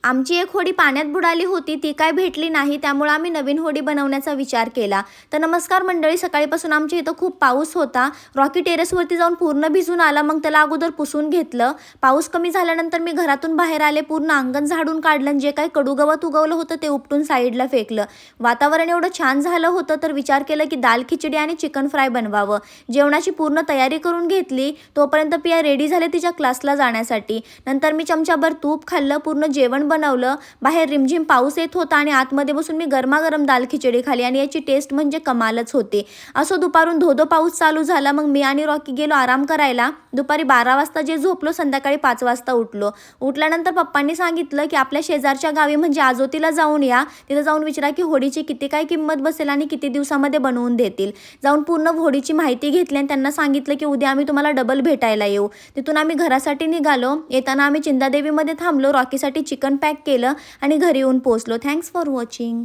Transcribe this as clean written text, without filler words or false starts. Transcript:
आमची एक होडी पाण्यात बुडाली होती, ती काय भेटली नाही, त्यामुळे आम्ही नवीन होडी बनवण्याचा विचार केला. तर नमस्कार मंडळी, सकाळीपासून आमच्या इथं खूप पाऊस होता. रॉकी टेरेसवरती जाऊन पूर्ण भिजून आला, मग त्याला अगोदर पुसून घेतलं. पाऊस कमी झाल्यानंतर मी घरातून बाहेर आले, पूर्ण अंगण झाडून काढलं, जे काही कडूगवत उगवलं होतं ते उपटून साईडला फेकलं. वातावरण एवढं छान झालं होतं तर विचार केला की दाल खिचडी आणि चिकन फ्राय बनवावं. जेवणाची पूर्ण तयारी करून घेतली. तोपर्यंत पिया रेडी झाले तिच्या क्लासला जाण्यासाठी. नंतर मी चमचाभर तूप खाल्लं, पूर्ण जेवण बनवलं. बाहेर रिमझिम पाऊस येत होता आणि आतमध्ये बसून मी गरमागरम दाल खिचडी खाल्ली आणि याची टेस्ट म्हणजे कमालच होती. असं दुपारून धोधो पाऊस चालू झाला. मग मी आणि रॉकी गेलो आराम करायला. दुपारी 12 वाजता जे झोपलो, संध्याकाळी 5 वाजता उठलो. उठल्यानंतर पप्पांनी सांगितलं की आपल्या शेजारच्या गावी म्हणजे आजोतीला जाऊन या, तिथं जाऊन विचारा की होडीची किती काय किंमत बसेल आणि किती दिवसामध्ये बनवून देतील. जाऊन पूर्ण होडीची माहिती घेतली आणि त्यांना सांगितलं की उद्या आम्ही तुम्हाला डबल भेटायला येऊ. तिथून आम्ही घरासाठी निघालो. येताना आम्ही चिंदादेवीमध्ये थांबलो, रॉकीसाठी चिकन पॅक केलं आणि घरी येऊन पोहोचलो. Thanks for watching.